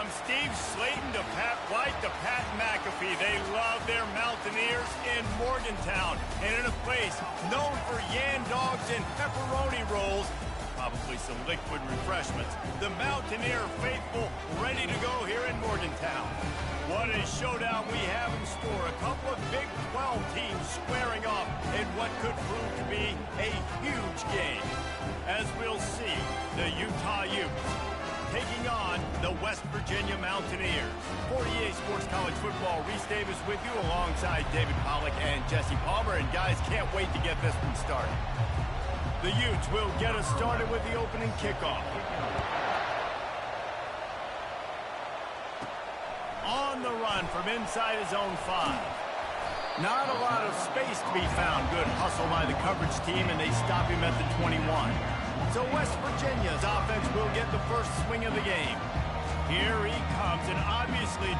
From Steve Slayton to Pat White to Pat McAfee, they love their Mountaineers in Morgantown. And in a place known for yan dogs and pepperoni rolls, probably some liquid refreshments, the Mountaineer faithful ready to go here in Morgantown. What a showdown we have in store. A couple of Big 12 teams squaring off in what could prove to be a huge game. As we'll see, the Utah Utes taking on the West Virginia Mountaineers. For EA Sports College Football, Reese Davis with you alongside David Pollack and Jesse Palmer. And guys, can't wait to get this one started. The Utes will get us started with the opening kickoff. On the run from inside his own 5. Not a lot of space to be found. Good hustle by the coverage team, and they stop him at the 21. So West Virginia's offense will get the first swing of the game. Here he comes, and obviously...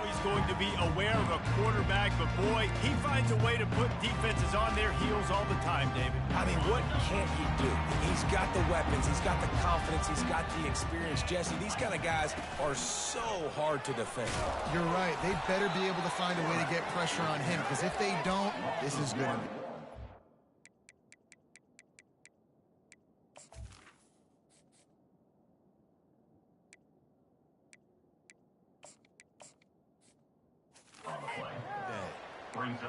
He's going to be aware of a quarterback, but boy, he finds a way to put defenses on their heels all the time, David. I mean, what can't he do? He's got the weapons, he's got the confidence, he's got the experience. Jesse, these kind of guys are so hard to defend. You're right. They better be able to find a way to get pressure on him, because if they don't, this is going to be...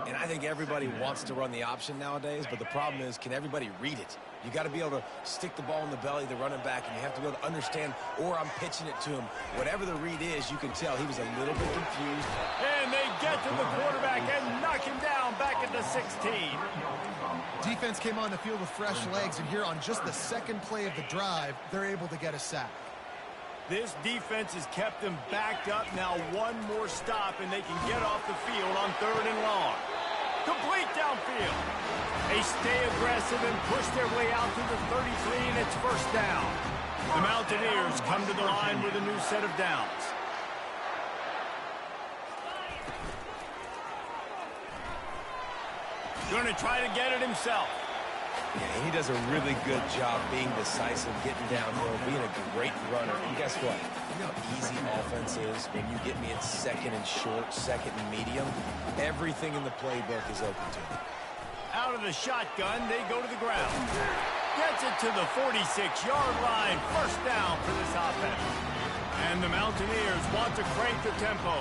And I think everybody wants to run the option nowadays, but the problem is, can everybody read it? You got to be able to stick the ball in the belly of the running back, and you have to be able to understand, or I'm pitching it to him. Whatever the read is, you can tell he was a little bit confused. And they get to the quarterback and knock him down back at the 16. Defense came on the field with fresh legs, and here on just the second play of the drive, they're able to get a sack. This defense has kept them backed up. Now one more stop, and they can get off the field on 3rd and long. Complete downfield. They stay aggressive and push their way out to the 33, and it's first down. The Mountaineers come to the line with a new set of downs. Going to try to get it himself. Yeah, he does a really good job being decisive, getting downhill, being a great runner. And guess what? You know how easy offense is when you get me in 2nd and short, 2nd and medium? Everything in the playbook is open to him. Out of the shotgun, they go to the ground. Gets it to the 46-yard line. First down for this offense. And the Mountaineers want to crank the tempo.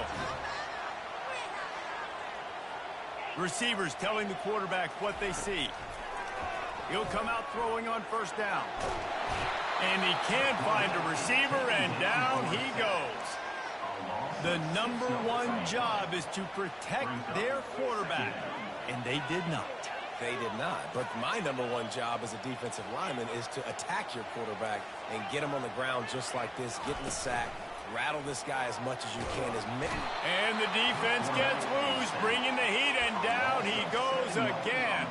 Receivers telling the quarterback what they see. He'll come out throwing on first down. And he can't find a receiver, and down he goes. The #1 job is to protect their quarterback, and they did not. They did not. But my #1 job as a defensive lineman is to attack your quarterback and get him on the ground just like this, get in the sack, rattle this guy as much as you can. And the defense gets loose, bringing the heat, and down he goes again.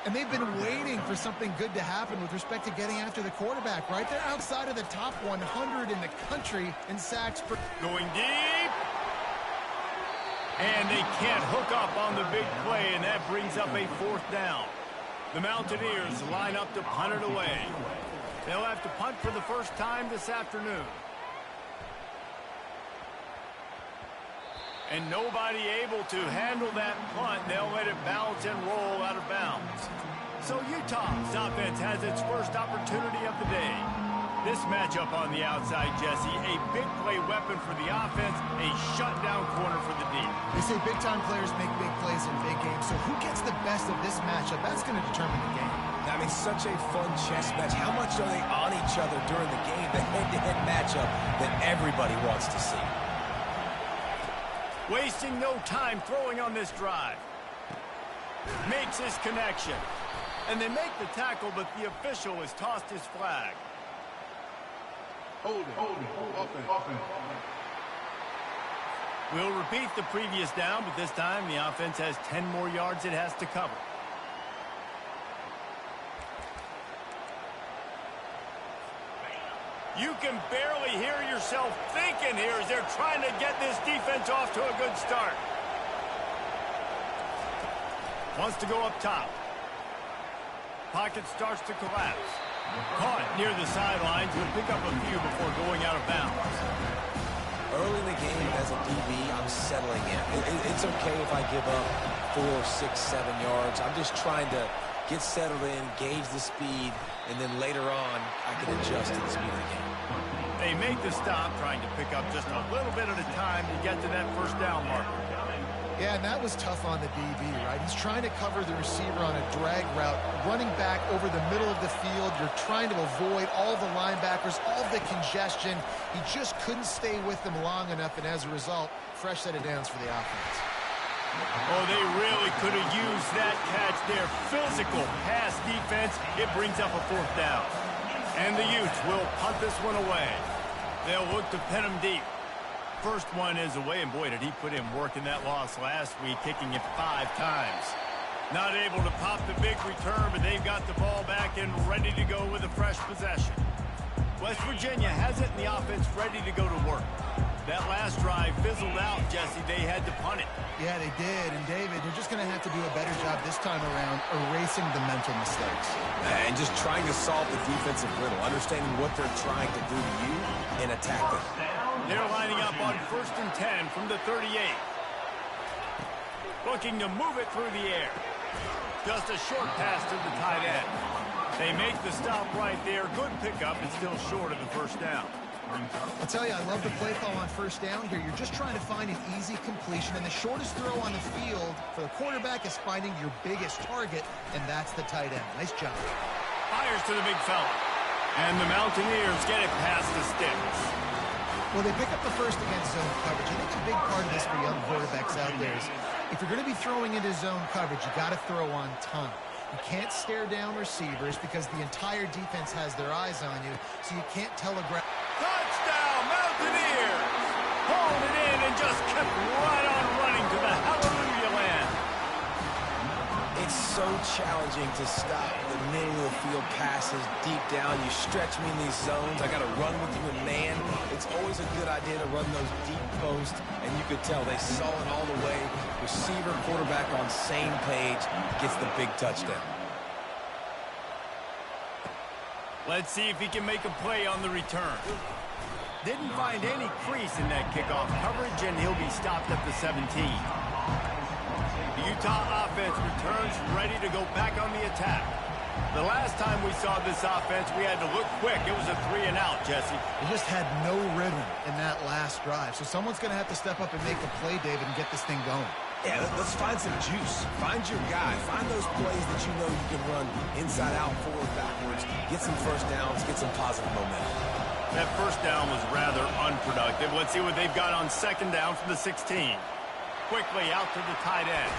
And they've been waiting for something good to happen with respect to getting after the quarterback, right? They're outside of the top 100 in the country in sacks per... Going deep. And they can't hook up on the big play, and that brings up a 4th down. The Mountaineers line up to punt it away. They'll have to punt for the first time this afternoon. And nobody able to handle that punt. They'll let it bounce and roll out of bounds. So Utah's offense has its first opportunity of the day. This matchup on the outside, Jesse, a big play weapon for the offense, a shutdown corner for the D. They say big-time players make big plays in big games, so who gets the best of this matchup? That's going to determine the game. I mean, such a fun chess match. How much are they on each other during the game? The head-to-head matchup that everybody wants to see. Wasting no time throwing on this drive. Makes his connection. And they make the tackle, but the official has tossed his flag. Hold it. Offense. We'll repeat the previous down, but this time the offense has 10 more yards it has to cover. You can barely hear yourself thinking here as they're trying to get this defense off to a good start. Wants to go up top. Pocket starts to collapse. Caught near the sidelines, will pick up a few before going out of bounds. Early in the game as a DB, I'm settling in. It's okay if I give up 4, 6, 7 yards. I'm just trying to get settled in, gauge the speed, and then later on, I can adjust to the speed of the game. They make the stop, trying to pick up just a little bit at a time to get to that first down marker. Yeah, and that was tough on the DB, right? He's trying to cover the receiver on a drag route, running back over the middle of the field. You're trying to avoid all the linebackers, all the congestion. He just couldn't stay with them long enough, and as a result, fresh set of downs for the offense. Oh, they really could have used that catch there. Physical pass defense. It brings up a fourth down. And the Utes will punt this one away. They'll look to pin him deep. First one is away, and boy, did he put in work in that loss last week, kicking it 5 times. Not able to pop the big return, but they've got the ball back and ready to go with a fresh possession. West Virginia has it, and the offense ready to go to work. That last drive fizzled out, Jesse. They had to punt it. Yeah, they did. And, David, they're just going to have to do a better job this time around erasing the mental mistakes. And just trying to solve the defensive riddle, understanding what they're trying to do to you and attack them. They're lining up on 1st and 10 from the 38. Looking to move it through the air. Just a short pass to the tight end. They make the stop right there. Good pickup, and still short of the first down. I'll tell you, I love the play call on first down here. You're just trying to find an easy completion, and the shortest throw on the field for the quarterback is finding your biggest target, and that's the tight end. Nice job. Fires to the big fella. And the Mountaineers get it past the sticks. Well, they pick up the first against zone coverage. I think a big part of this for young quarterbacks out there is if you're going to be throwing into zone coverage, you got to throw on time. You can't stare down receivers because the entire defense has their eyes on you, so you can't telegraph. Touchdown, Mountaineers! Hauled it in and just kept right on running to the hallelujah land. It's so challenging to stop the middle of the field passes deep down. You stretch me in these zones. I got to run with you in man. It's always a good idea to run those deep posts, and you could tell they saw it all the way. Receiver, quarterback on same page, gets the big touchdown. Let's see if he can make a play on the return. Didn't find any crease in that kickoff coverage, and he'll be stopped at the 17. The Utah offense returns ready to go back on the attack. The last time we saw this offense, we had to look quick. It was a 3-and-out, Jesse. They just had no rhythm in that last drive. So someone's going to have to step up and make a play, David, and get this thing going. Yeah, let's find some juice. Find your guy. Find those plays that you know you can run inside out, forward, backwards. Get some first downs. Get some positive momentum. That first down was rather unproductive. Let's see what they've got on 2nd down from the 16. Quickly out to the tight end.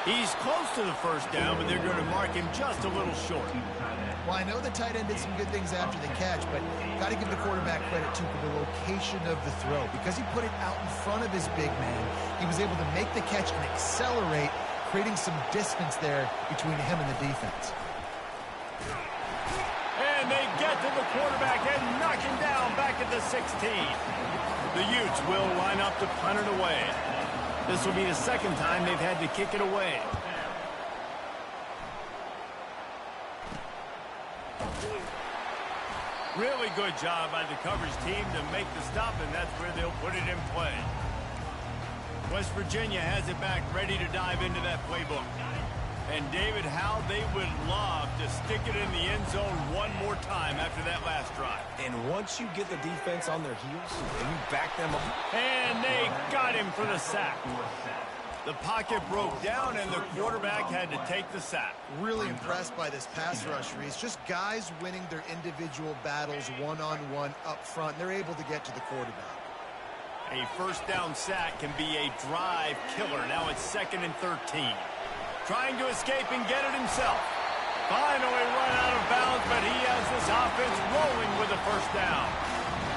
He's close to the first down, but they're going to mark him just a little short. Well, I know the tight end did some good things after the catch, but got to give the quarterback credit, too, for the location of the throw. Because he put it out in front of his big man, he was able to make the catch and accelerate, creating some distance there between him and the defense. And they get to the quarterback and knock him down back at the 16. The Utes will line up to punt it away. This will be the 2nd time they've had to kick it away. Really good job by the coverage team to make the stop, and that's where they'll put it in play. West Virginia has it back, ready to dive into that playbook. And, David, how they would love to stick it in the end zone one more time after that last drive. And once you get the defense on their heels and you back them up. And they got him for the sack. The pocket broke down, and the quarterback had to take the sack. Really impressed by this pass rush, Reese. Just guys winning their individual battles one-on-one up front. They're able to get to the quarterback. A first down sack can be a drive killer. Now it's 2nd and 13. Trying to escape and get it himself. Finally run out of bounds, but he has this offense rolling with a first down.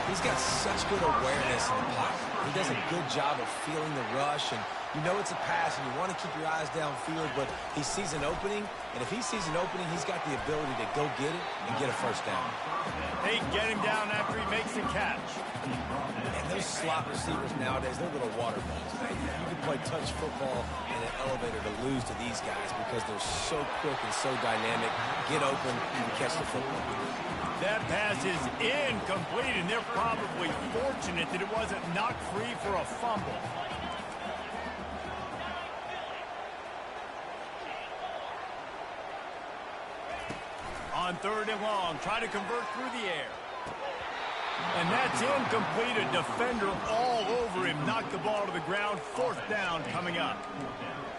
He's got such good awareness in the pocket. He does a good job of feeling the rush, and You know it's a pass, and you want to keep your eyes downfield, but he sees an opening, and if he sees an opening, he's got the ability to go get it and get a first down. They get him down after he makes the catch. And those slot receivers nowadays, they're little water balls. You can play touch football in an elevator to lose to these guys because they're so quick and so dynamic. Get open and catch the football. That pass is incomplete, and they're probably fortunate that it wasn't knocked free for a fumble. On 3rd and long, try to convert through the air. And that's incomplete. A defender all over him. Knocked the ball to the ground. 4th down coming up.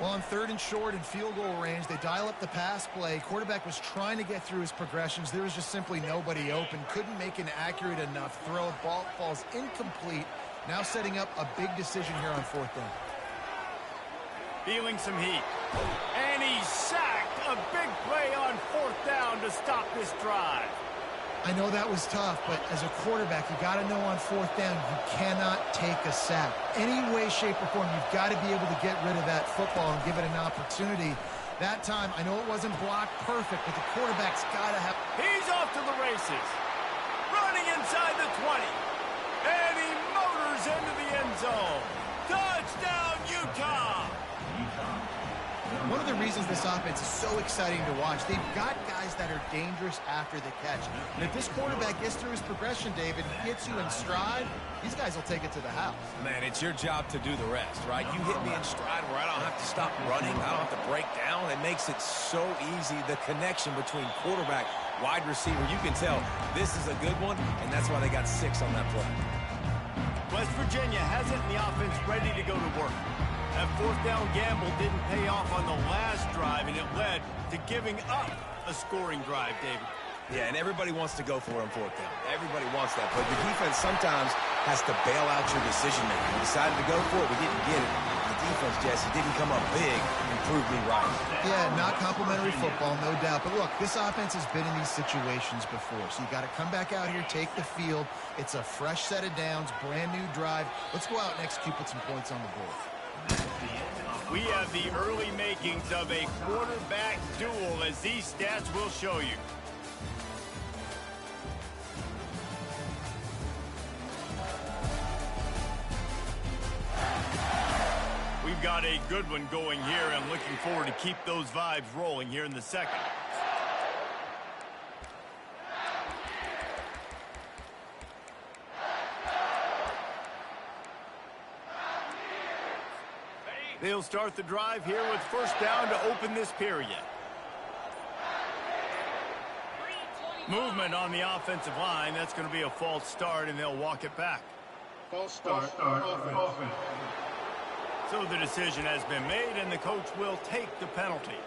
Well, on 3rd and short and field goal range, they dial up the pass play. Quarterback was trying to get through his progressions. There was just simply nobody open. Couldn't make an accurate enough throw. Ball falls incomplete. Now setting up a big decision here on 4th down. Feeling some heat. And he's sacked. A big play on 4th down to stop this drive. I know that was tough, but as a quarterback, you got to know on 4th down, you cannot take a sack. Any way, shape, or form, you've got to be able to get rid of that football and give it an opportunity. That time, I know it wasn't blocked perfect, but the quarterback's got to have... He's off to the races. Running inside the 20. And he motors into the end zone. Touchdown, Utah! One of the reasons this offense is so exciting to watch, they've got guys that are dangerous after the catch. And if this quarterback gets through his progression, David, gets you in stride, these guys will take it to the house. Man, it's your job to do the rest, right? You hit me in stride where I don't have to stop running. I don't have to break down. It makes it so easy. The connection between quarterback, wide receiver, you can tell this is a good one, and that's why they got 6 on that play. West Virginia has it in the offense ready to go to work. That 4th down gamble didn't pay off on the last drive, and it led to giving up a scoring drive, David. Yeah, and everybody wants to go for it on 4th down. Everybody wants that, but the defense sometimes has to bail out your decision-making. We decided to go for it. We didn't get it. The defense, Jesse, didn't come up big and prove me right. Yeah, not complimentary football, no doubt. But look, this offense has been in these situations before, so you got to come back out here, take the field. It's a fresh set of downs, brand new drive. Let's go out and execute, put some points on the board. We have the early makings of a quarterback duel, as these stats will show you. We've got a good one going here, and looking forward to keep those vibes rolling here in the second. They'll start the drive here with 1st down to open this period. Movement on the offensive line. That's going to be a false start, and they'll walk it back. False start. Offense. So the decision has been made, and the coach will take the penalty.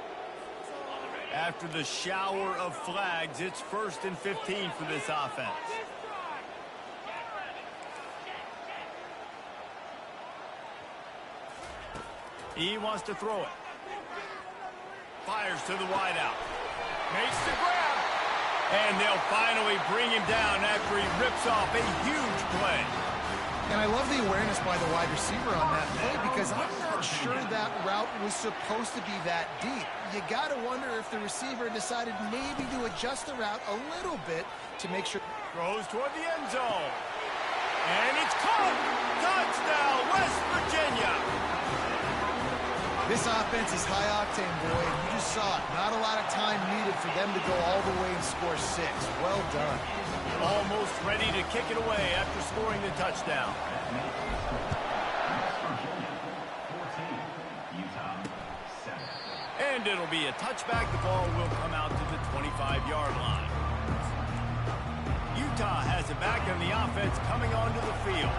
After the shower of flags, it's 1st and 15 for this offense. He wants to throw it. Fires to the wideout. Makes the grab. And they'll finally bring him down after he rips off a huge play. And I love the awareness by the wide receiver on that play, because I'm not sure that route was supposed to be that deep. You got to wonder if the receiver decided maybe to adjust the route a little bit to make sure. Throws toward the end zone. And it's caught. Touchdown, West Virginia. This offense is high-octane, boy. You just saw it. Not a lot of time needed for them to go all the way and score 6. Well done. Almost ready to kick it away after scoring the touchdown. And it'll be a touchback. The ball will come out to the 25-yard line. Utah has it back, and the offense coming onto the field.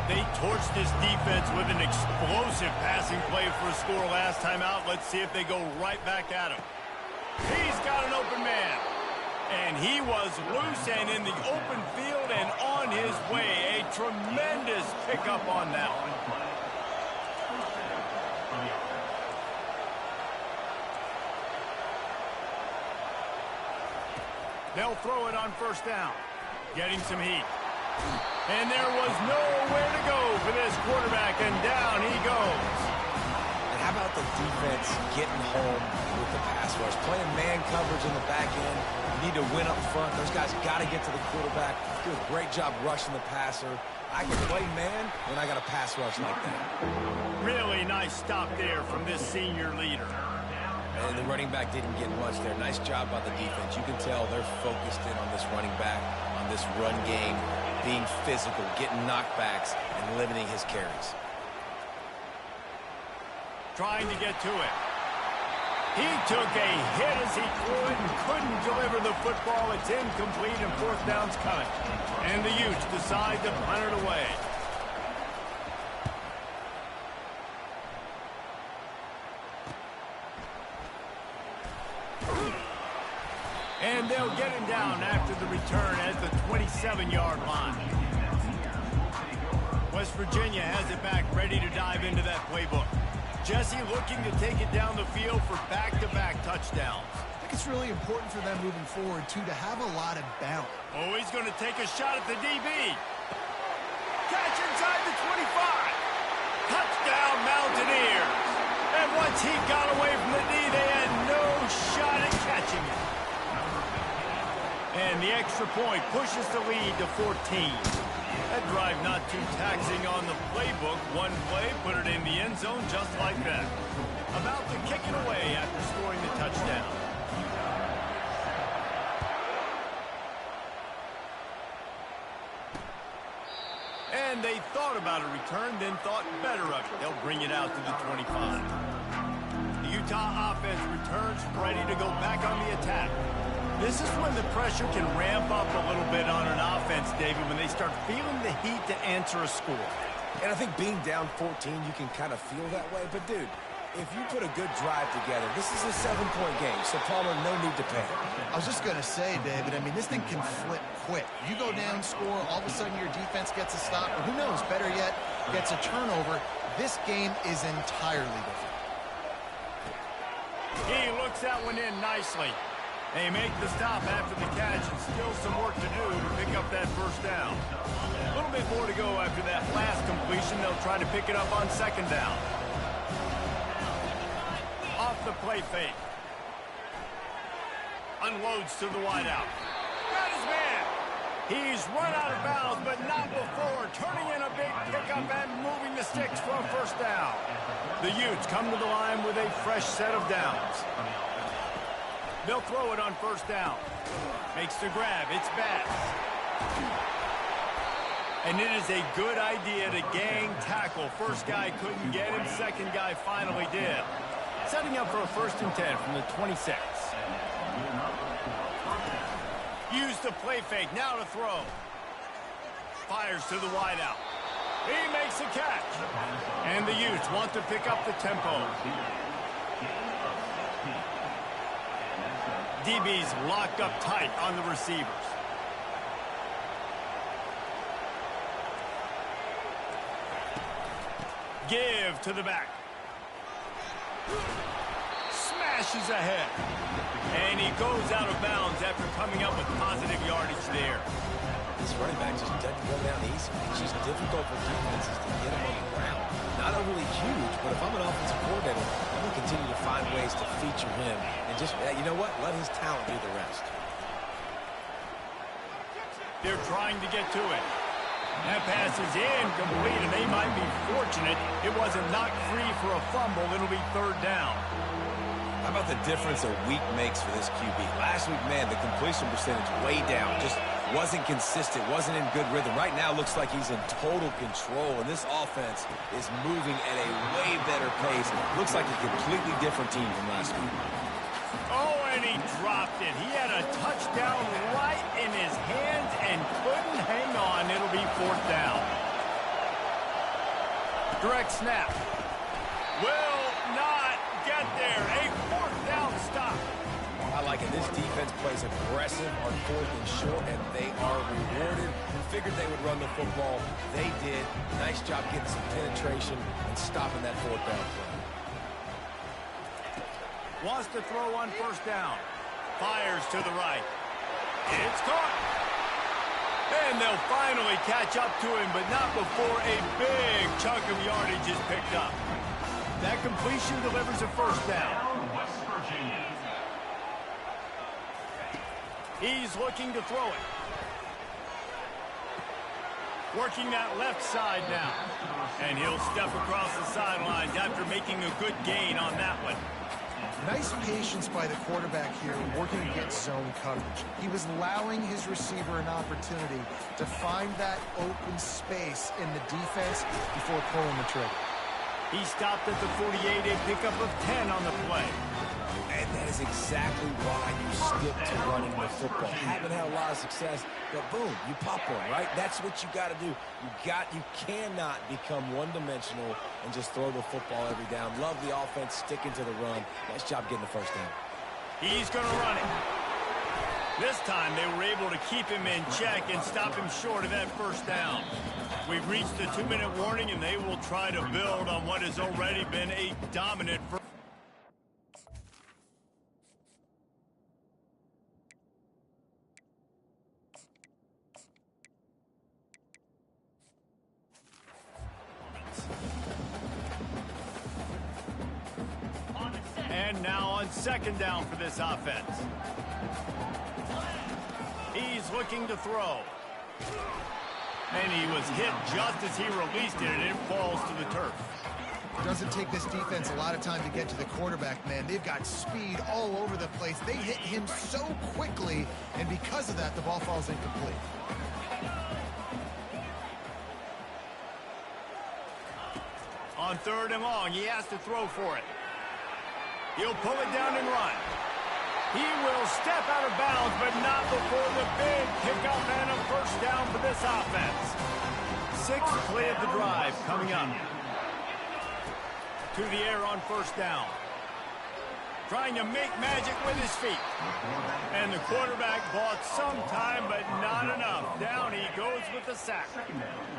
They torched this defense with an explosive passing play for a score last time out. Let's see if they go right back at him. He's got an open man. And he was loose and in the open field and on his way. A tremendous pickup on that one. They'll throw it on 1st down. Getting some heat. And there was nowhere to go for this quarterback, and down he goes. about the defense getting home with the pass rush? Playing man coverage in the back end. You need to win up front. Those guys got to get to the quarterback. Do a great job rushing the passer. I can play man when I got a pass rush like that. Really nice stop there from this senior leader. And the running back didn't get much there. Nice job by the defense. You can tell they're focused in on this running back, on this run game, being physical, getting knockbacks, and limiting his carries. Trying to get to it. He took a hit as he threw it and couldn't deliver the football. It's incomplete and fourth down's coming. And the Utes decide to punt it away. And they'll get him down after the return at the 27-yard line. West Virginia has it back, ready to dive into that playbook. Jesse looking to take it down the field for back-to-back touchdowns. I think it's really important for them moving forward, too, to have a lot of bounce. Oh, he's going to take a shot at the DB. Catch inside the 25. Touchdown, Mountaineers. And once he got away from the knee, they had no shot at catching it. And the extra point pushes the lead to 14. That drive not too taxing on the playbook. One play, put it in the end zone just like that. About to kick it away after scoring the touchdown. And they thought about a return, then thought better of it. They'll bring it out to the 25. The Utah offense returns, ready to go back on the attack. This is when the pressure can ramp up a little bit on an offense, David, when they start feeling the heat to answer a score. And I think being down 14, you can kind of feel that way. But, dude, if you put a good drive together, this is a 7-point game. So, Palmer, no need to panic. I was just going to say, David, I mean, this thing can flip quick. You go down, score, all of a sudden your defense gets a stop, or who knows, better yet, gets a turnover. This game is entirely different. He looks that one in nicely. They make the stop after the catch, and still some work to do to pick up that first down. A little bit more to go after that last completion. They'll try to pick it up on second down. Off the play fake. Unloads to the wideout. Got his man. He's run out of bounds, but not before. Turning in a big pickup and moving the sticks for a first down. The Utes come to the line with a fresh set of downs. They'll throw it on first down. Makes the grab. It's Bass. And it is a good idea to gang tackle. First guy couldn't get him. Second guy finally did. Setting up for a 1st and 10 from the 26. Use the play fake. Now to throw. Fires to the wideout. He makes a catch. And the Utes want to pick up the tempo. DB's locked up tight on the receivers. Give to the back. Smashes ahead. And he goes out of bounds after coming up with positive yardage there. This running back just doesn't go down easy. It's just difficult for defenses to get him on the ground. Not overly huge, but if I'm an offensive coordinator, I'm going to continue to find ways to feature him. And just, you know what? Let his talent do the rest. They're trying to get to it. That pass is incomplete, and they might be fortunate it wasn't knocked free for a fumble. It'll be 3rd down. How about the difference a week makes for this QB? Last week, man, the completion percentage way down. Just wasn't consistent, wasn't in good rhythm. Right now, looks like he's in total control, and this offense is moving at a way better pace. Looks like a completely different team from last week. Oh, and he dropped it. He had a touchdown right in his hands and couldn't hang on. It'll be 4th down. Direct snap. Will not get there. A 4th down stop. I like it. This defense plays aggressive on 4th and short, and they are rewarded. We figured they would run the football. They did. Nice job getting some penetration and stopping that 4th down play. Wants to throw on 1st down. Fires to the right. It's caught. And they'll finally catch up to him, but not before a big chunk of yardage is picked up. That completion delivers a first down. He's looking to throw it. Working that left side now. And he'll step across the sidelines after making a good gain on that one. Nice patience by the quarterback here, working against zone coverage. He was allowing his receiver an opportunity to find that open space in the defense before pulling the trigger. He stopped at the 48, a pickup of 10 on the play. And that is exactly why you stick to running the football. Haven't had a lot of success, but boom, you pop one, right? That's what you got to do. You cannot become one-dimensional and just throw the football every down. Love the offense sticking to the run. Nice job getting the first down. He's going to run it. This time they were able to keep him in check and stop him short of that first down. We've reached the 2-minute warning, and they will try to build on what has already been a dominant first. And now on second down for this offense. He's looking to throw. And he was hit just as he released it, and it falls to the turf. Doesn't take this defense a lot of time to get to the quarterback, man. They've got speed all over the place. They hit him so quickly, and because of that, the ball falls incomplete. On third and long, he has to throw for it. He'll pull it down and run. He will step out of bounds, but not before the big pickup and a first down for this offense. Sixth play of the drive coming up. To the air on first down. Trying to make magic with his feet. And the quarterback bought some time, but not enough. Down he goes with the sack.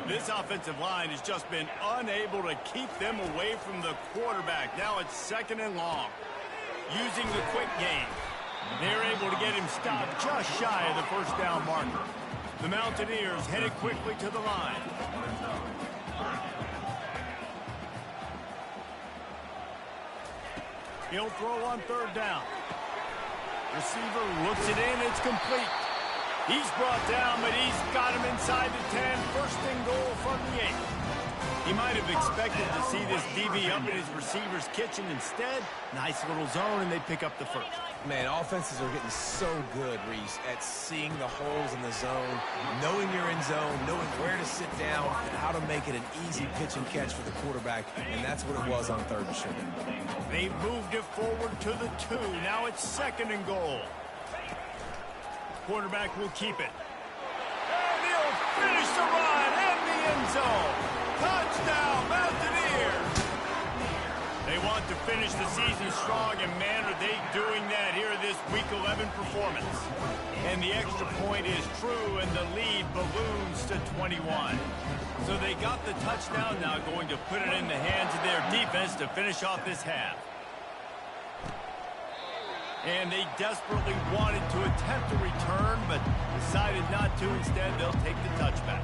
This offensive line has just been unable to keep them away from the quarterback. Now it's second and long. Using the quick game, they're able to get him stopped just shy of the first down marker. The Mountaineers headed quickly to the line. He'll throw on third down. Receiver looks it in. It's complete. He's brought down, but he's got him inside the 10. First and goal from the 8. He might have expected to see this DB up in his receiver's kitchen. Instead, nice little zone, and they pick up the first. Man, offenses are getting so good, Reese, at seeing the holes in the zone, knowing you're in zone, knowing where to sit down, and how to make it an easy pitch and catch for the quarterback, and that's what it was on third and short. They've moved it forward to the 2. Now it's second and goal. Quarterback will keep it. And he'll finish the run in the end zone. Touchdown, Mountaineers! They want to finish the season strong, and man, are they doing that here this Week 11 performance. And the extra point is true, and the lead balloons to 21. So they got the touchdown, now going to put it in the hands of their defense to finish off this half. And they desperately wanted to attempt a return, but decided not to. Instead, they'll take the touchback.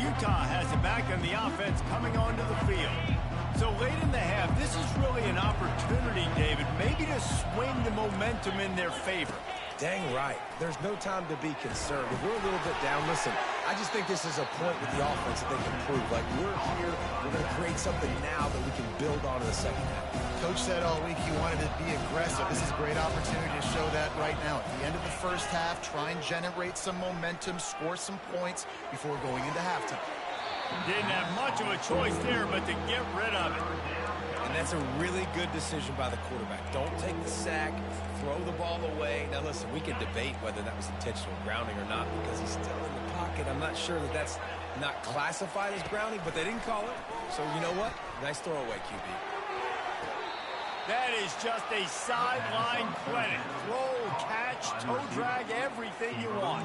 Utah has it back on the offense coming onto the field. So late in the half, this is really an opportunity, David, maybe to swing the momentum in their favor. Dang right. There's no time to be concerned. If we're a little bit down, listen, I just think this is a point with the offense that they can prove. Like, we're here, we're going to create something now that we can build on in the second half. Coach said all week he wanted to be aggressive. This is a great opportunity to show that right now. At the end of the first half, try and generate some momentum, score some points before going into halftime. Didn't have much of a choice there, but to get rid of it. And that's a really good decision by the quarterback. Don't take the sack, throw the ball away. Now, listen, we can debate whether that was intentional grounding or not because he's still in the pocket. I'm not sure that that's not classified as grounding, but they didn't call it. So, you know what? Nice throwaway, QB. That is just a sideline clinic. Throw, catch, toe drag, everything you want.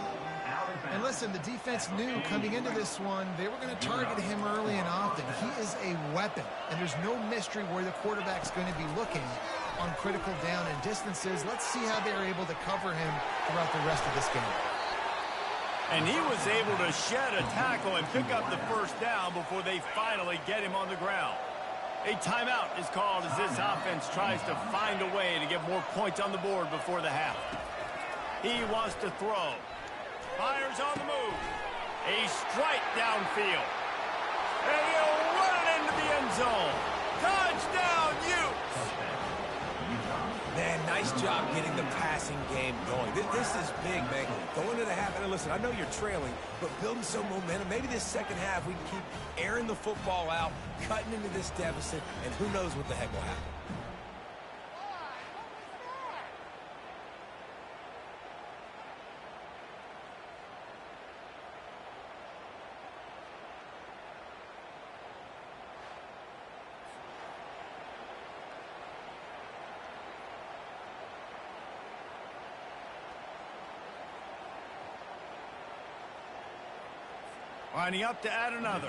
And listen, the defense knew coming into this one, they were going to target him early and often. He is a weapon, and there's no mystery where the quarterback's going to be looking on critical down and distances. Let's see how they're able to cover him throughout the rest of this game. And he was able to shed a tackle and pick up the first down before they finally get him on the ground. A timeout is called as this offense tries to find a way to get more points on the board before the half. He wants to throw. Fires on the move. A strike downfield. And he'll run it into the end zone. Touchdown, Utes! Man, nice job getting the passing game going. This is big, man. Going to the half, and listen, I know you're trailing, but building some momentum. Maybe this second half we can keep airing the football out, cutting into this deficit, and who knows what the heck will happen. Lining up to add another.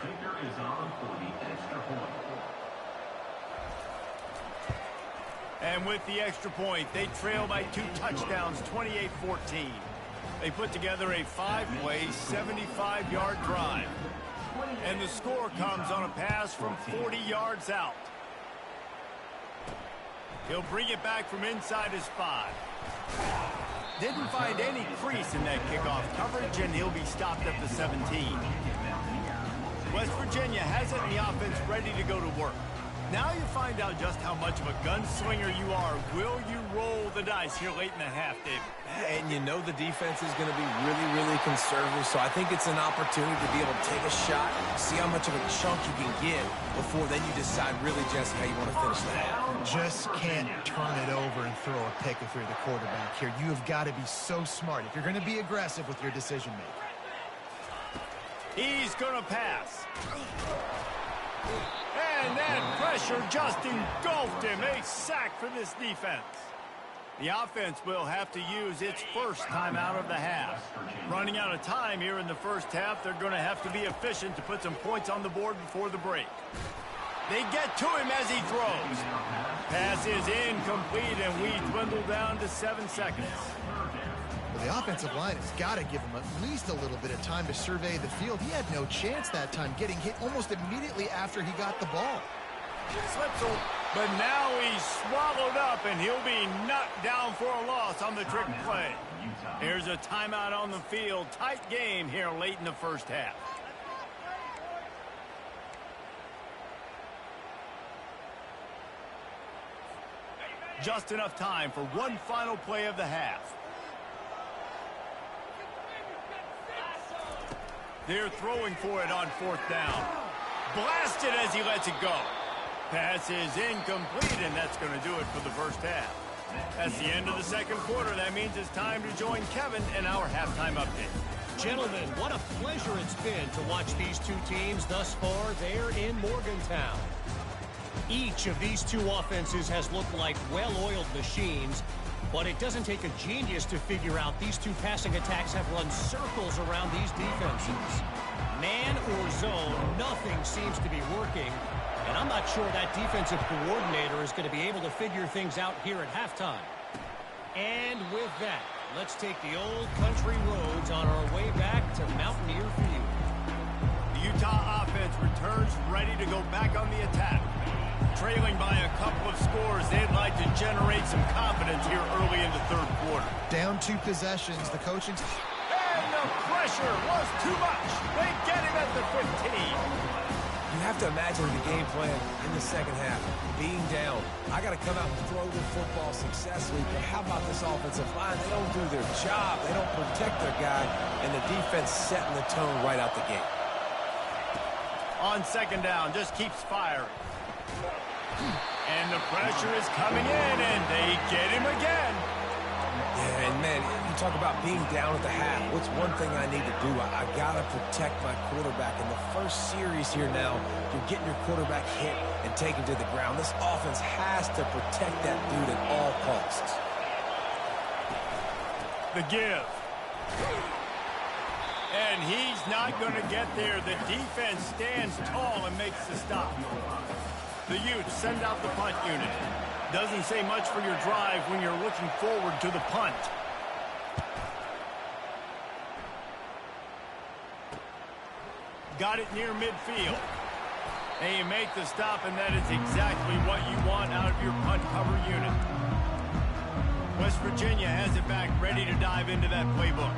And with the extra point, they trail by 2 touchdowns, 28-14. They put together a 5-play, 75-yard drive. And the score comes on a pass from 40 yards out. He'll bring it back from inside his 5. Didn't find any crease in that kickoff coverage, and he'll be stopped at the 17. West Virginia has it in the offense ready to go to work. Now you find out just how much of a gunslinger you are. Will you roll the dice here late in the half, David? And you know the defense is going to be really, really conservative, so I think it's an opportunity to be able to take a shot, see how much of a chunk you can get before then you decide really just how you want to finish the half. Just can't turn it over and throw a pick if you're the quarterback here. You have got to be so smart if you're going to be aggressive with your decision-making. He's going to pass. And that pressure just engulfed him. A sack for this defense. The offense will have to use its first timeout of the half. Running out of time here in the first half, they're going to have to be efficient to put some points on the board before the break. They get to him as he throws. Pass is incomplete, and we dwindle down to 7 seconds. Well, the offensive line has got to give him at least a little bit of time to survey the field. He had no chance that time, getting hit almost immediately after he got the ball. Slips him, but now he's swallowed up, and he'll be knocked down for a loss on the trick play. Here's a timeout on the field. Tight game here late in the first half. Just enough time for one final play of the half. They're throwing for it on 4th down. Blasted as he lets it go. Pass is incomplete, and that's going to do it for the first half. That's the end of the second quarter. That means it's time to join Kevin in our halftime update. Gentlemen, what a pleasure it's been to watch these two teams thus far there in Morgantown. Each of these two offenses has looked like well-oiled machines, but it doesn't take a genius to figure out these two passing attacks have run circles around these defenses. Man or zone, nothing seems to be working, and I'm not sure that defensive coordinator is going to be able to figure things out here at halftime. And with that, let's take the old country roads on our way back to Mountaineer Field. The Utah offense returns ready to go back on the attack. Trailing by a couple of scores, they'd like to generate some confidence here early in the third quarter. Down 2 possessions, the coaching... And the pressure was too much. They get him at the 15. You have to imagine the game plan in the second half. Being down, I got to come out and throw the football successfully, but how about this offensive line? They don't do their job. They don't protect their guy, and the defense setting the tone right out the gate. On 2nd down, just keeps firing. And the pressure is coming in, and they get him again. Yeah, and man, you talk about being down at the half. What's one thing I need to do? I got to protect my quarterback. In the first series here now, you're getting your quarterback hit and taken to the ground. This offense has to protect that dude at all costs. The give. And he's not going to get there. The defense stands tall and makes the stop. The Utes send out the punt unit. Doesn't say much for your drive when you're looking forward to the punt. Got it near midfield. And you make the stop, and that is exactly what you want out of your punt cover unit. West Virginia has it back, ready to dive into that playbook.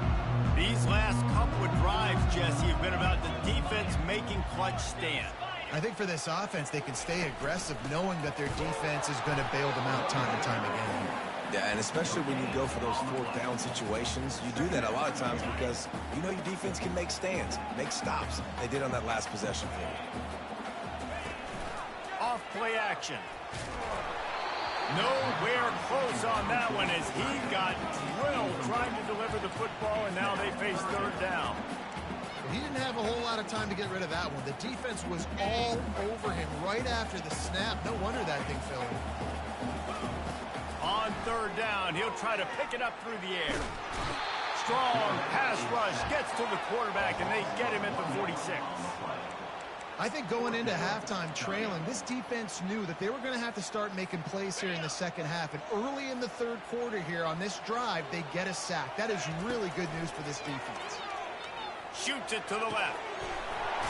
These last couple of drives, Jesse, have been about the defense making clutch stand. I think for this offense, they can stay aggressive knowing that their defense is going to bail them out time and time again. Yeah, and especially when you go for those fourth down situations, you do that a lot of times because you know your defense can make stands, make stops. They did on that last possession for you. Off play action. Nowhere close on that one as he got drilled trying to deliver the football, and now they face third down. He didn't have a whole lot of time to get rid of that one. The defense was all over him right after the snap. No wonder that thing fell in. On third down, he'll try to pick it up through the air. Strong pass rush gets to the quarterback, and they get him at the 46. I think going into halftime trailing, this defense knew that they were going to have to start making plays here in the second half. And early in the third quarter here on this drive, they get a sack. That is really good news for this defense. Shoots it to the left.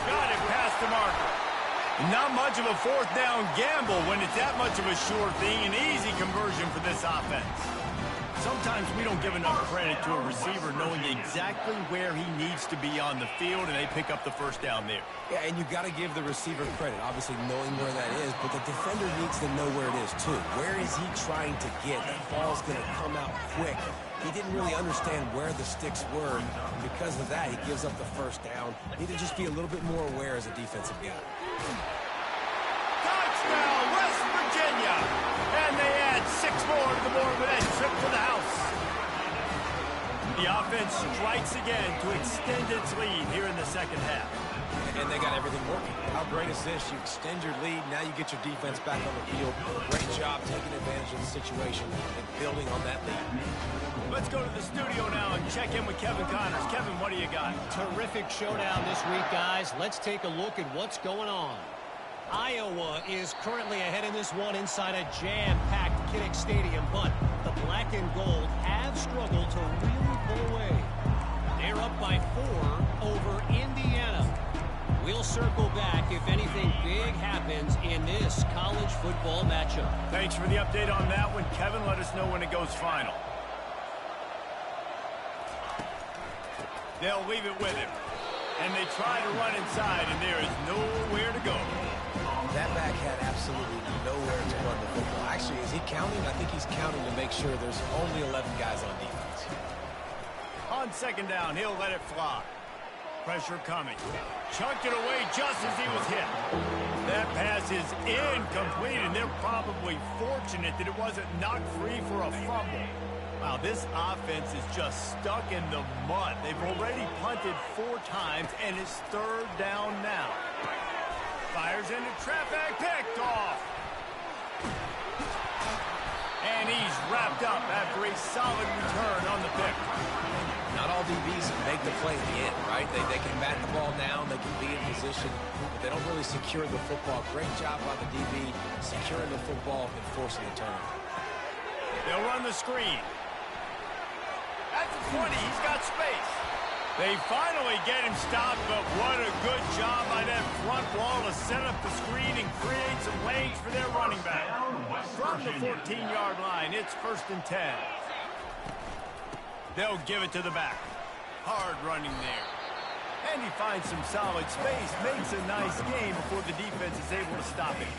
Got it past the marker. Not much of a fourth down gamble when it's that much of a sure thing. An easy conversion for this offense. Sometimes we don't give enough credit to a receiver knowing exactly where he needs to be on the field, and they pick up the first down there. Yeah, and you got to give the receiver credit, obviously knowing where that is, but the defender needs to know where it is too. Where is he trying to get? That ball's going to come out quick. He didn't really understand where the sticks were, and because of that, he gives up the first down. Need to just be a little bit more aware as a defensive guy. Touchdown, West Virginia! And they add 6 more to the board with that trip to the house. The offense strikes again to extend its lead here in the second half. And they got everything working. How great is this? You extend your lead, now you get your defense back on the field. Great job taking advantage of the situation and building on that lead. Let's go to the studio now and check in with Kevin Connors. Kevin, what do you got? Terrific showdown this week, guys. Let's take a look at what's going on. Iowa is currently ahead in this one inside a jam-packed Kinnick Stadium, but the black and gold have struggled to really pull away. They're up by 4 over Indiana. We'll circle back if anything big happens in this college football matchup. Thanks for the update on that one, Kevin. Let us know when it goes final. They'll leave it with him. And they try to run inside, and there is nowhere to go. That back had absolutely nowhere to run the football. Actually, is he counting? I think he's counting to make sure there's only 11 guys on defense. On second down, he'll let it fly. Pressure coming. Chucked it away just as he was hit. That pass is incomplete, and they're probably fortunate that it wasn't knocked free for a fumble. Wow, this offense is just stuck in the mud. They've already punted 4 times, and it's third down now. Fires into traffic, picked off. And he's wrapped up after a solid return on the pick. Not all DBs make the play in the end, right? They can bat the ball down, they can be in position, but they don't really secure the football. Great job by the DB securing the football and forcing the turnover. They'll run the screen. At the 20, he's got space. They finally get him stopped, but what a good job by that front wall to set up the screen and create some lanes for their running back. From the 14-yard line, it's 1st and 10. They'll give it to the back. Hard running there. And he finds some solid space, makes a nice game before the defense is able to stop him.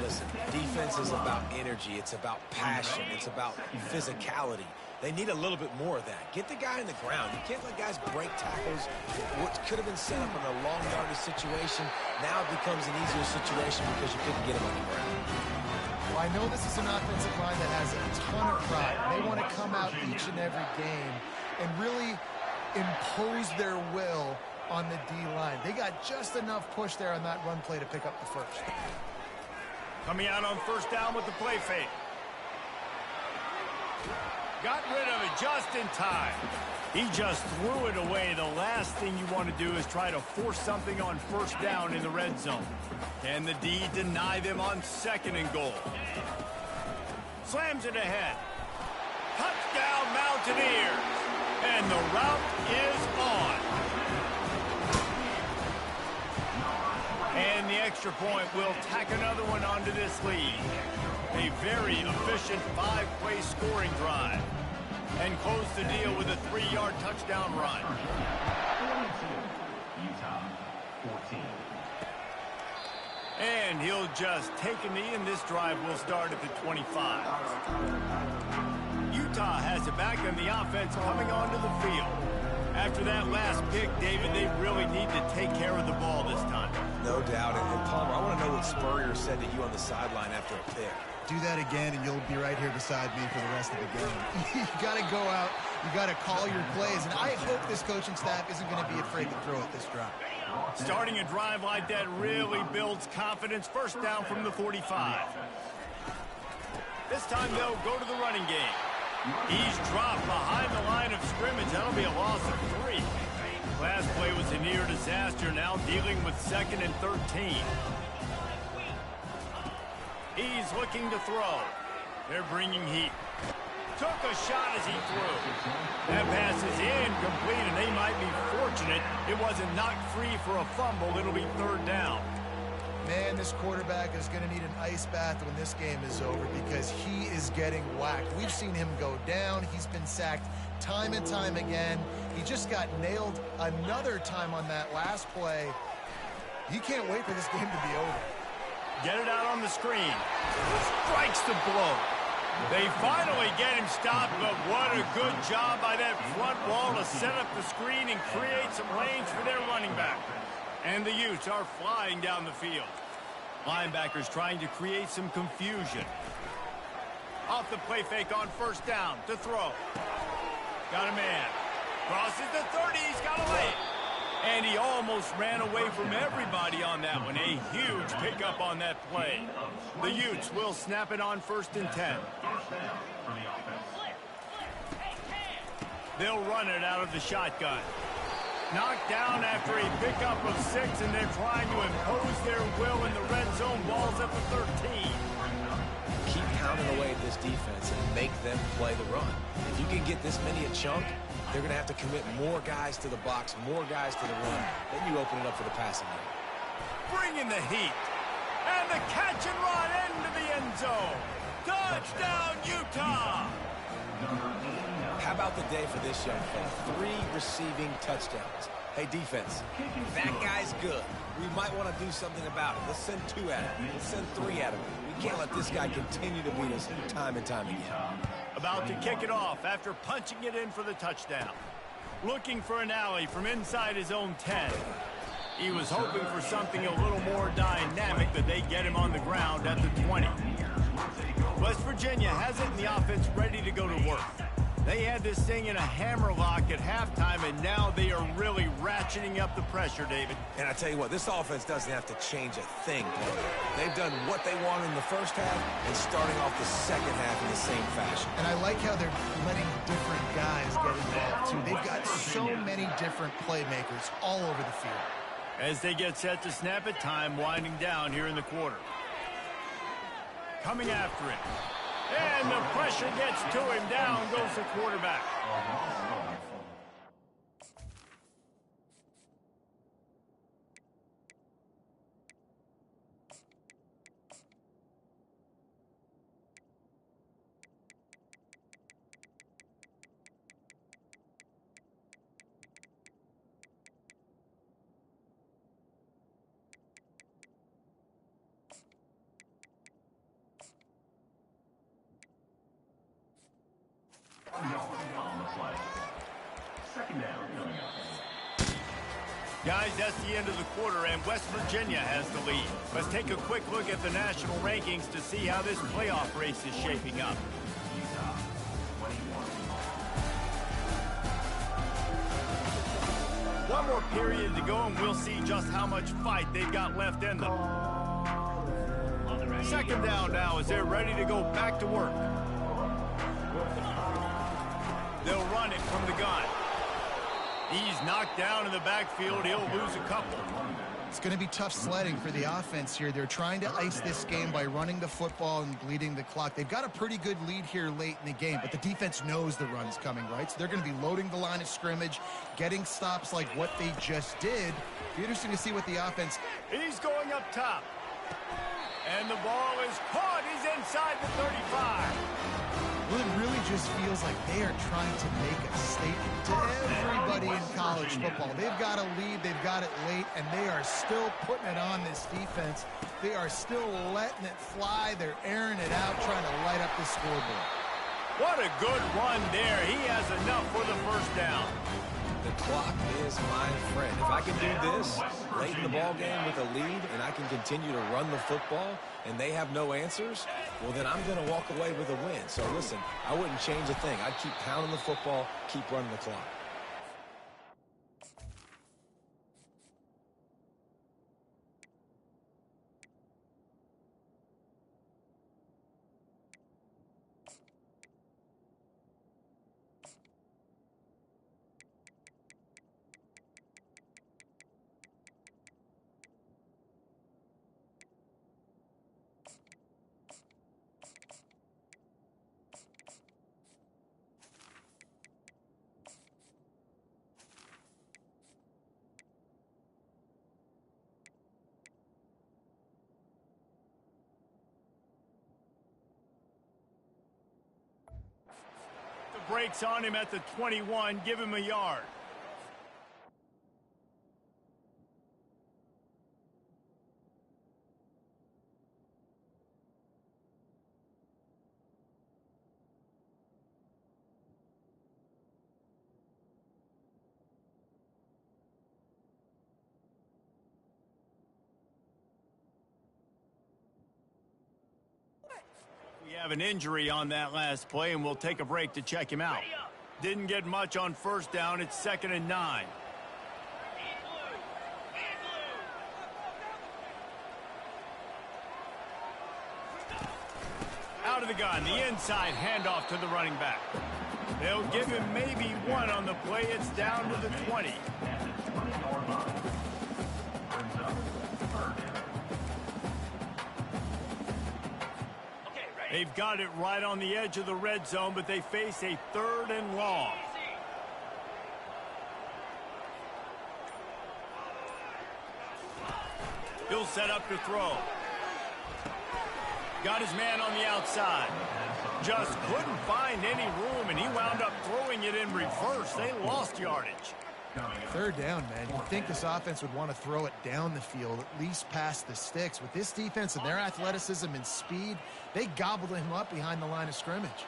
Listen, defense is about energy. It's about passion. It's about physicality. They need a little bit more of that. Get the guy in the ground. You can't let guys break tackles. What could have been set up in a long yardage situation, now it becomes an easier situation because you couldn't get him on the ground. Well, I know this is an offensive line that has a ton of pride. They want to come out each and every game and really impose their will on the D-line. They got just enough push there on that run play to pick up the first. Coming out on first down with the play fake. Got rid of it just in time. He just threw it away. The last thing you want to do is try to force something on first down in the red zone. Can the D deny them on 2nd and goal? Slams it ahead. Touchdown Mountaineers. And the route is on. And the extra point will tack another one onto this lead. A very efficient 5-play scoring drive. And close the deal with a 3-yard touchdown run. 42, Utah, 14. And he'll just take a knee, and this drive will start at the 25. Utah has it back on the offense coming onto the field. After that last pick, David, they really need to take care of the ball this time. No doubt. And Palmer, I want to know what Spurrier said to you on the sideline after a pick. Do that again, and you'll be right here beside me for the rest of the game. You got to go out. You got to call your plays. And I hope this coaching staff isn't going to be afraid to throw it this drive. Starting a drive like that really builds confidence. First down from the 45. This time they'll go to the running game. He's dropped behind the line of scrimmage. That'll be a loss of 3. Last play was a near disaster. Now dealing with 2nd and 13. He's looking to throw. They're bringing heat. Took a shot as he threw. That pass is incomplete, and they might be fortunate it wasn't knocked free for a fumble. It'll be 3rd down. Man, this quarterback is going to need an ice bath when this game is over because he is getting whacked. We've seen him go down. He's been sacked time and time again. He just got nailed another time on that last play. He can't wait for this game to be over. Get it out on the screen. Strikes the blow. They finally get him stopped, but what a good job by that front wall to set up the screen and create some lanes for their running back. And the Utes are flying down the field. Linebackers trying to create some confusion. Off the play fake on 1st down to throw. Got a man. Crosses the 30. He's got a lane. And he almost ran away from everybody on that one. A huge pickup on that play. The Utes will snap it on 1st and 10. They'll run it out of the shotgun. Knocked down after a pickup of 6, and they're trying to impose their will in the red zone. Ball's at the 13. Keep pounding away at this defense and make them play the run. If you can get this many a chunk, they're going to have to commit more guys to the box, more guys to the run. Then you open it up for the passing game. Bring in the heat. And the catch and run into the end zone. Touchdown, Utah! How about the day for this young fella? 3 receiving touchdowns. Hey, defense, that guy's good. We might want to do something about it. Let's send 2 at him. Let's send 3 at him. We can't let this guy continue to beat us time and time again. About to kick it off after punching it in for the touchdown. Looking for an alley from inside his own 10. He was hoping for something a little more dynamic, but they get him on the ground at the 20. West Virginia has it in the offense ready to go to work. They had this thing in a hammerlock at halftime, and now they are really ratcheting up the pressure, David. And I tell you what, this offense doesn't have to change a thing. They've done what they wanted in the first half and starting off the second half in the same fashion. And I like how they're letting different guys get involved, too. They've got so many different playmakers all over the field. As they get set to snap it, time winding down here in the quarter. Coming after it. And the pressure gets to him. Down goes the quarterback. Guys, that's the end of the quarter, and West Virginia has the lead. Let's take a quick look at the national rankings to see how this playoff race is shaping up. One more period to go, and we'll see just how much fight they've got left in them. 2nd down now as they're ready to go back to work. They'll run it from the gun. He's knocked down in the backfield. He'll lose a couple. It's going to be tough sledding for the offense here. They're trying to ice this game by running the football and bleeding the clock. They've got a pretty good lead here late in the game, but the defense knows the run's coming, right? So they're going to be loading the line of scrimmage, getting stops like what they just did, Be interesting to see what the offense... He's going up top. And the ball is caught. He's inside the 35. Well, it really just feels like they are trying to make a statement to everybody in college football. They've got a lead, they've got it late, and they are still putting it on this defense. They are still letting it fly. They're airing it out, trying to light up the scoreboard. What a good run there. He has enough for the first down. The clock is my friend. If I can do this late in the ball game with a lead and I can continue to run the football and they have no answers, well, then I'm going to walk away with a win. So, listen, I wouldn't change a thing. I'd keep pounding the football, keep running the clock. Breaks on him at the 21. Give him a yard. We have an injury on that last play, and we'll take a break to check him out. Didn't get much on first down. It's 2nd and 9. Out of the gun, the inside handoff to the running back. They'll give him maybe one on the play. It's down to the 20. They've got it right on the edge of the red zone, but they face a 3rd and long. He'll set up to throw. Got his man on the outside. Just couldn't find any room, and he wound up throwing it in reverse. They lost yardage. 3rd down, man. You'd think this offense would want to throw it down the field, at least past the sticks. With this defense and their athleticism and speed, they gobbled him up behind the line of scrimmage.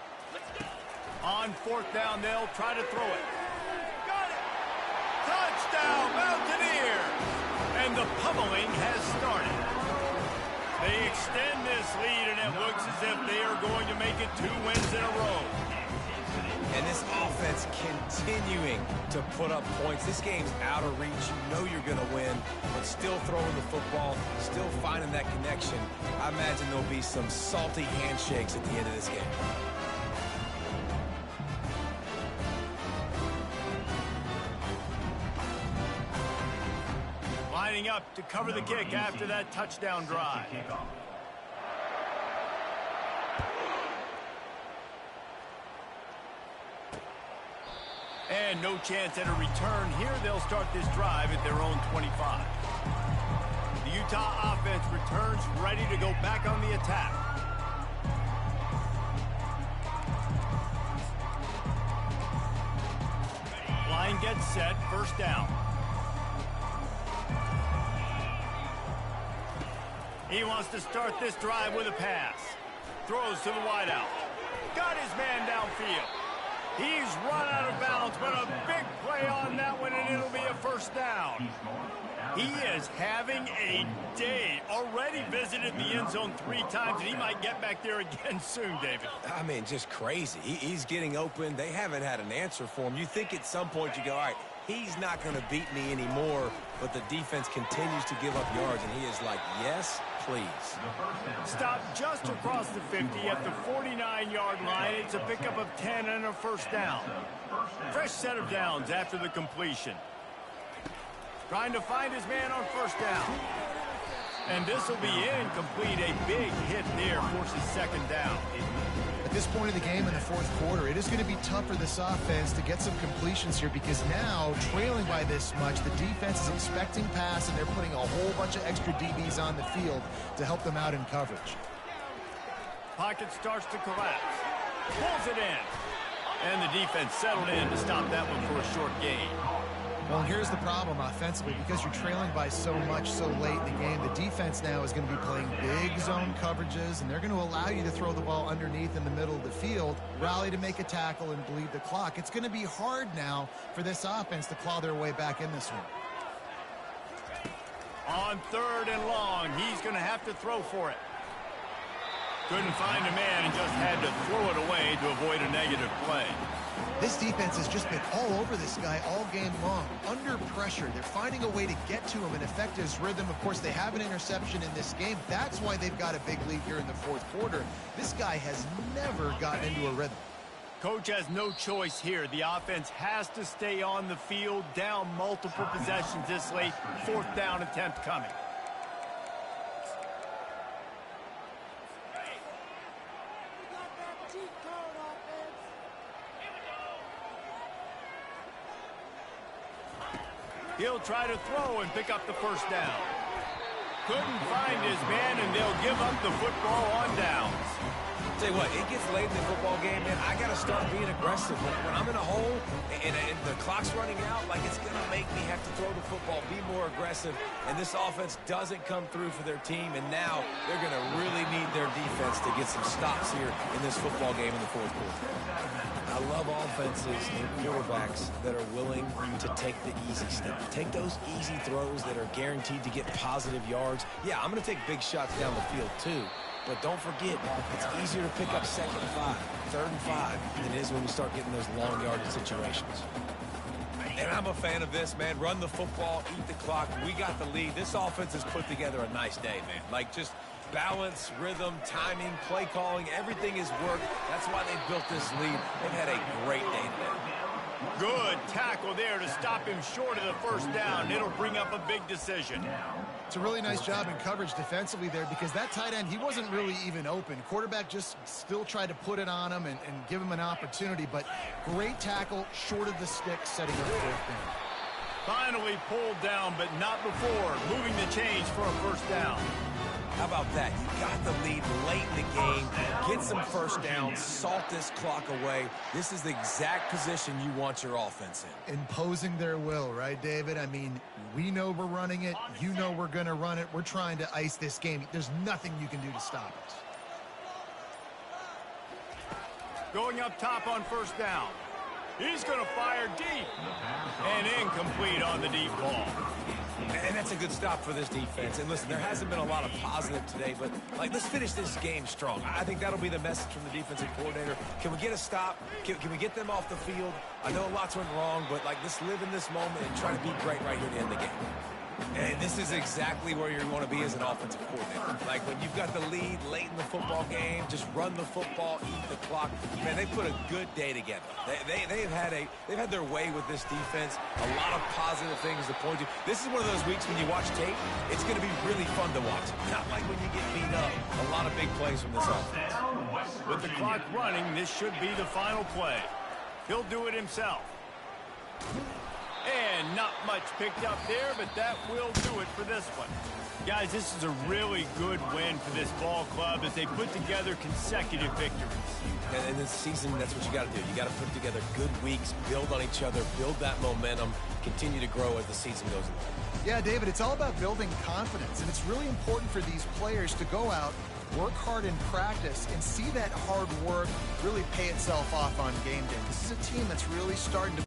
On 4th down, they'll try to throw it. Got it! Touchdown, Mountaineers! And the pummeling has started. They extend this lead, and it looks as if they are going to make it 2 wins in a row. And this offense continuing to put up points. This game's out of reach. You know you're going to win, but still throwing the football, still finding that connection. I imagine there'll be some salty handshakes at the end of this game. Lining up to cover the kick after that touchdown drive. And no chance at a return here. They'll start this drive at their own 25. The Utah offense returns ready to go back on the attack. Line gets set, 1st down. He wants to start this drive with a pass. Throws to the wideout. Got his man downfield. He's run out of bounds, but a big play on that one, and it'll be a 1st down. He is having a day. Already visited the end zone 3 times, and he might get back there again soon, David. I mean, just crazy. He's getting open. They haven't had an answer for him. You think at some point you go, all right, he's not going to beat me anymore, but the defense continues to give up yards, and he is like, yes, please. Stopped just across the 50 at the 49-yard line. It's a pickup of 10 and a 1st down. Fresh set of downs after the completion. Trying to find his man on 1st down. And this will be incomplete. A big hit there forces second down. At this point of the game in the fourth quarter, it is going to be tough for this offense to get some completions here because now, trailing by this much, the defense is expecting pass, and they're putting a whole bunch of extra DBs on the field to help them out in coverage. Pocket starts to collapse. Pulls it in. And the defense settled in to stop that one for a short gain. Well, here's the problem offensively. Because you're trailing by so much so late in the game, the defense now is going to be playing big zone coverages, and they're going to allow you to throw the ball underneath in the middle of the field, rally to make a tackle, and bleed the clock. It's going to be hard now for this offense to claw their way back in this one. On 3rd and long, he's going to have to throw for it. Couldn't find a man and just had to throw it away to avoid a negative play. This defense has just been all over this guy all game long. Under pressure, they're finding a way to get to him and affect his rhythm. Of course, they have an interception in this game. That's why they've got a big lead here in the fourth quarter. This guy has never gotten into a rhythm. Coach has no choice here. The offense has to stay on the field, down multiple possessions this late. 4th down attempt coming. He'll try to throw and pick up the first down. Couldn't find his man, and they'll give up the football on downs. Tell you what, it gets late in the football game, man. I got to start being aggressive. When I'm in a hole and the clock's running out, like, it's going to make me have to throw the football, be more aggressive. And this offense doesn't come through for their team, and now they're going to really need their defense to get some stops here in this football game in the fourth quarter. I love offenses and quarterbacks that are willing to take the easy step. Take those easy throws that are guaranteed to get positive yards. Yeah, I'm going to take big shots down the field too. But don't forget, it's easier to pick up 2nd and 5, 3rd and 5 than it is when we start getting those long yardage situations. And I'm a fan of this, man. Run the football, eat the clock. We got the lead. This offense has put together a nice day, man. Like, just balance, rhythm, timing, play calling, everything has worked. That's why they built this lead. They've had a great day today. Good tackle there to stop him short of the first down. It'll bring up a big decision. It's a really nice job in coverage defensively there because that tight end, he wasn't really even open. Quarterback just still tried to put it on him and give him an opportunity, but great tackle, short of the stick, setting up 4th down. Finally pulled down, but not before. Moving the chains for a first down. How about that? You got the lead late in the game. Get some first downs. Salt this clock away. This is the exact position you want your offense in. Imposing their will, right, David? I mean, we know we're running it. You know we're going to run it. We're trying to ice this game. There's nothing you can do to stop us. Going up top on first down. He's going to fire deep. And incomplete on the deep ball. And that's a good stop for this defense. And listen, there hasn't been a lot of positive today, but, like, let's finish this game strong. I think that'll be the message from the defensive coordinator. Can we get a stop? Can we get them off the field? I know lots went wrong, but, like, let's live in this moment and try to be great right here at the end of the game. And this is exactly where you want to be as an offensive coordinator. Like, when you've got the lead late in the football game, just run the football, eat the clock. Man, they put a good day together. They've had their way with this defense. A lot of positive things to point to. This is one of those weeks when you watch tape, it's going to be really fun to watch. Not like when you get beat up. A lot of big plays from this offense. With the clock running, this should be the final play. He'll do it himself. And not much picked up there, but that will do it for this one. Guys, this is a really good win for this ball club as they put together consecutive victories. And in this season, that's what you got to do. You got to put together good weeks, build on each other, build that momentum, continue to grow as the season goes along. Yeah, David, it's all about building confidence, and it's really important for these players to go out, work hard in practice, and see that hard work really pay itself off on game day. This is a team that's really starting to